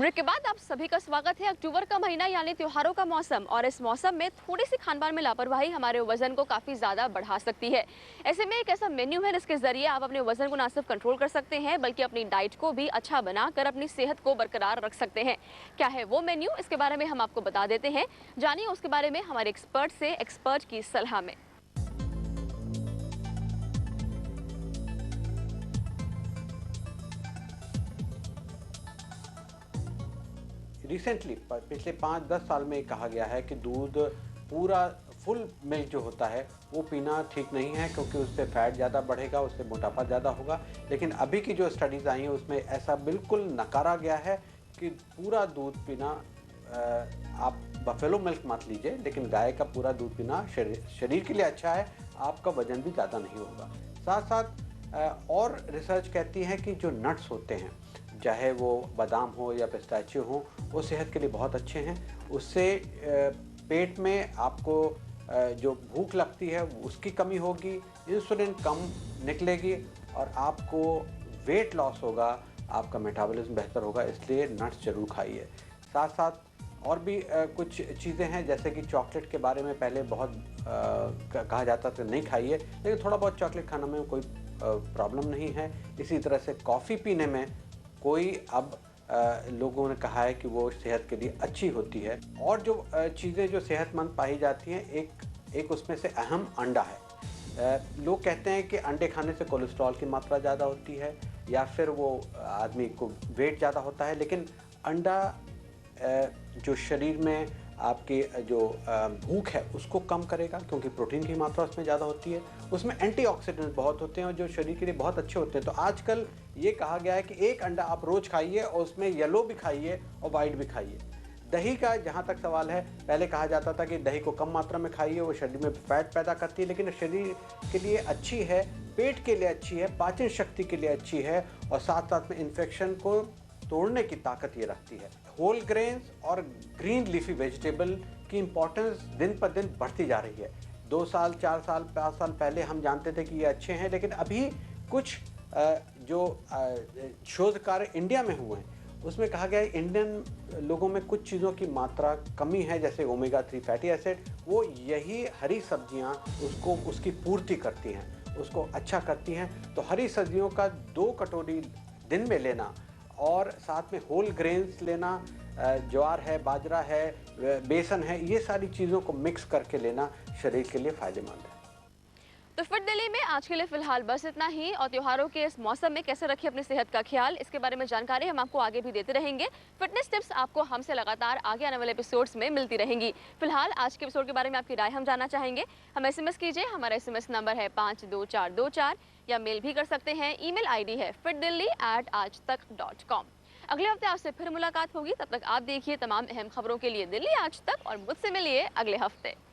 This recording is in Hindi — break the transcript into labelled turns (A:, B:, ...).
A: ब्रेक के बाद आप सभी का स्वागत है। अक्टूबर का महीना यानी त्योहारों का मौसम, और इस मौसम में थोड़ी सी खानपान में लापरवाही हमारे वजन को काफ़ी ज़्यादा बढ़ा सकती है। ऐसे में एक ऐसा मेन्यू है जिसके जरिए आप अपने वजन को न सिर्फ कंट्रोल कर सकते हैं बल्कि अपनी डाइट को भी अच्छा बनाकर अपनी सेहत को बरकरार रख सकते हैं। क्या है वो मेन्यू, इसके बारे में हम आपको बता देते हैं। जानिए उसके बारे में हमारे एक्सपर्ट से, एक्सपर्ट की सलाह में।
B: रिसेंटली पिछले 5-10 साल में कहा गया है कि दूध पूरा फुल मिल्क जो होता है वो पीना ठीक नहीं है, क्योंकि उससे फैट ज़्यादा बढ़ेगा, उससे मोटापा ज़्यादा होगा। लेकिन अभी की जो स्टडीज़ आई हैं उसमें ऐसा बिल्कुल नकारा गया है कि पूरा दूध पीना, आप बफेलो मिल्क मत लीजिए, लेकिन गाय का पूरा दूध पीना शरीर के लिए अच्छा है, आपका वजन भी ज़्यादा नहीं होगा। साथ साथ और रिसर्च कहती है कि जो नट्स होते हैं, चाहे वो बादाम हो या पिस्ताचियो हो, वो सेहत के लिए बहुत अच्छे हैं। उससे पेट में आपको जो भूख लगती है उसकी कमी होगी, इंसुलिन कम निकलेगी और आपको वेट लॉस होगा, आपका मेटाबॉलिज्म बेहतर होगा। इसलिए नट्स ज़रूर खाइए। साथ साथ और भी कुछ चीज़ें हैं, जैसे कि चॉकलेट के बारे में पहले बहुत कहा जाता था नहीं खाइए, लेकिन थोड़ा बहुत चॉकलेट खाने में कोई प्रॉब्लम नहीं है। इसी तरह से कॉफ़ी पीने में कोई अब लोगों ने कहा है कि वो सेहत के लिए अच्छी होती है। और जो चीज़ें जो सेहतमंद पाई जाती हैं, एक उसमें से अहम अंडा है। लोग कहते हैं कि अंडे खाने से कोलेस्ट्रॉल की मात्रा ज़्यादा होती है या फिर वो आदमी को वेट ज़्यादा होता है, लेकिन अंडा जो शरीर में आपकी जो भूख है उसको कम करेगा, क्योंकि प्रोटीन की मात्रा उसमें ज़्यादा होती है। उसमें एंटीऑक्सीडेंट बहुत होते हैं और जो शरीर के लिए बहुत अच्छे होते हैं। तो आजकल ये कहा गया है कि एक अंडा आप रोज़ खाइए और उसमें येलो भी खाइए और वाइट भी खाइए। दही का जहाँ तक सवाल है, पहले कहा जाता था कि दही को कम मात्रा में खाइए, वो शरीर में फैट पैदा करती है, लेकिन शरीर के लिए अच्छी है, पेट के लिए अच्छी है, पाचन शक्ति के लिए अच्छी है और साथ साथ में इन्फेक्शन को तोड़ने की ताकत ये रखती है। होल ग्रेन्स और ग्रीन लीफी वेजिटेबल की इम्पोर्टेंस दिन पर दिन बढ़ती जा रही है। 2 साल, 4 साल, 5 साल पहले हम जानते थे कि ये अच्छे हैं, लेकिन अभी कुछ जो शोध कार्य इंडिया में हुए हैं उसमें कहा गया है इंडियन लोगों में कुछ चीज़ों की मात्रा कमी है, जैसे ओमेगा 3 फैटी एसिड। वो यही हरी सब्जियां उसको उसकी पूर्ति करती हैं, उसको अच्छा करती हैं। तो हरी सब्जियों का 2 कटोरी दिन में लेना और साथ में होल ग्रेन्स लेना, ज्वार है, बाजरा है, बेसन है, ये सारी चीज़ों को मिक्स करके लेना शरीर के लिए फ़ायदेमंद है।
A: तो फिट दिल्ली में आज के लिए फिलहाल बस इतना ही, और त्योहारों के इस मौसम में कैसे रखें अपनी सेहत का ख्याल, इसके बारे में जानकारी हम आपको आगे भी देते रहेंगे। फिटनेस टिप्स आपको हमसे लगातार आगे आने वाले एपिसोड्स में मिलती रहेंगी। फिलहाल आज के एपिसोड के बारे में आपकी राय हम जानना चाहेंगे। हम SMS कीजिए, हमारा SMS नंबर है 52424, या मेल भी कर सकते हैं। ईमेल ID है fitdilly@aajtak.com। अगले हफ्ते आपसे फिर मुलाकात होगी, तब तक आप देखिए तमाम अहम खबरों के लिए दिल्ली आज तक, और मुझसे मिलिए अगले हफ्ते।